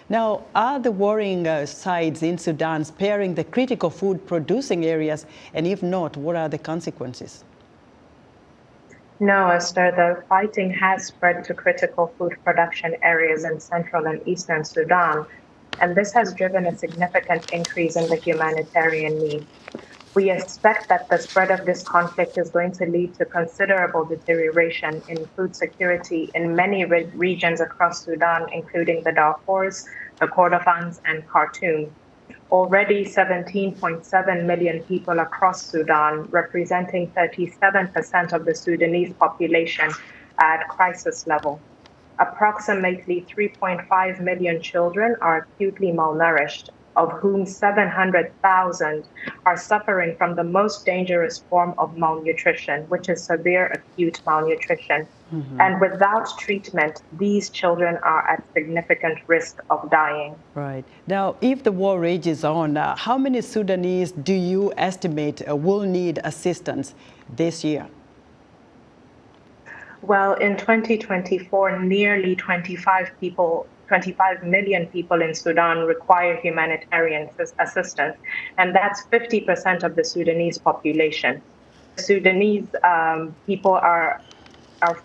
Now, are the warring sides in Sudan sparing the critical food-producing areas? And if not, what are the consequences? No, Esther, the fighting has spread to critical food production areas in central and eastern Sudan, and this has driven a significant increase in the humanitarian need. We expect that the spread of this conflict is going to lead to considerable deterioration in food security in many regions across Sudan, including the Darfurs, the Kordofans, and Khartoum. Already 17.7 million people across Sudan, representing 37% of the Sudanese population, are at crisis level. Approximately 3.5 million children are acutely malnourished, of whom 700,000 are suffering from the most dangerous form of malnutrition, which is severe acute malnutrition. And without treatment, these children are at significant risk of dying. Right. Now, if the war rages on, how many Sudanese do you estimate will need assistance this year? Well, in 2024, nearly 25 million people in Sudan require humanitarian assistance, and that's 50% of the Sudanese population. Sudanese people are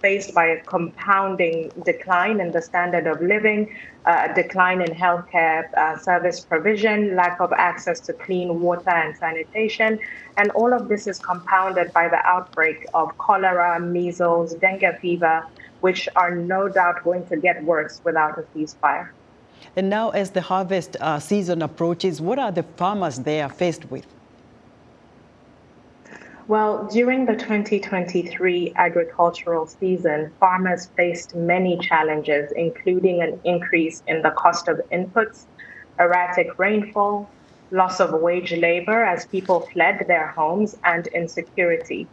faced by a compounding decline in the standard of living, a decline in healthcare service provision, lack of access to clean water and sanitation. And all of this is compounded by the outbreak of cholera, measles, dengue fever, which are no doubt going to get worse without a ceasefire. And now, as the harvest season approaches, what are the farmers there faced with? Well, during the 2023 agricultural season, farmers faced many challenges, including an increase in the cost of inputs, erratic rainfall, loss of wage labor as people fled their homes, and insecurity.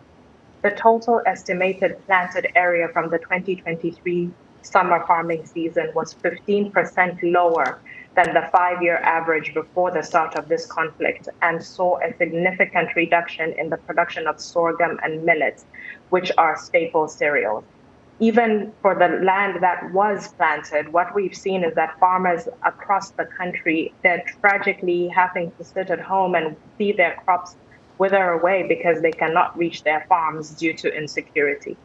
The total estimated planted area from the 2023 summer farming season was 15% lower than the 5-year average before the start of this conflict, and saw a significant reduction in the production of sorghum and millet, which are staple cereals. Even for the land that was planted, what we've seen is that farmers across the country, they're tragically having to sit at home and see their crops wither away because they cannot reach their farms due to insecurity.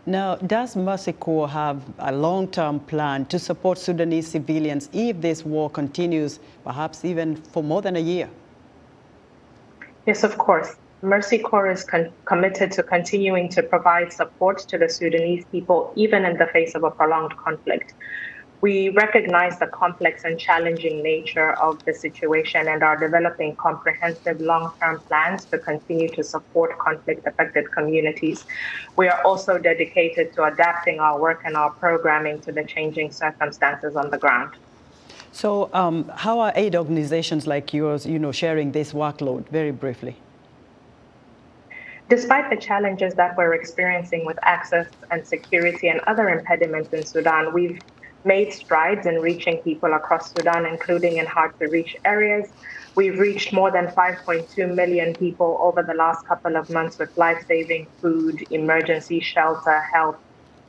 Now, does Mercy Corps have a long-term plan to support Sudanese civilians if this war continues, perhaps even for more than a year? Yes, of course. Mercy Corps is committed to continuing to provide support to the Sudanese people, even in the face of a prolonged conflict. We recognize the complex and challenging nature of the situation and are developing comprehensive long-term plans to continue to support conflict-affected communities. We are also dedicated to adapting our work and our programming to the changing circumstances on the ground. So how are aid organizations like yours, sharing this workload, very briefly? Despite the challenges that we're experiencing with access and security and other impediments in Sudan, we've made strides in reaching people across Sudan, including in hard-to-reach areas. We've reached more than 5.2 million people over the last couple of months with life-saving food, emergency shelter, health,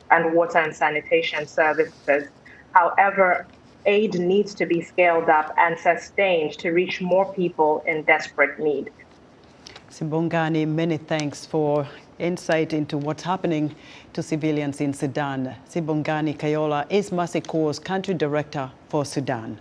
and water and sanitation services. However, aid needs to be scaled up and sustained to reach more people in desperate need. Sibongani, many thanks for insight into what's happening to civilians in Sudan. Sibongani Kayola is Mercy Corps' country director for Sudan.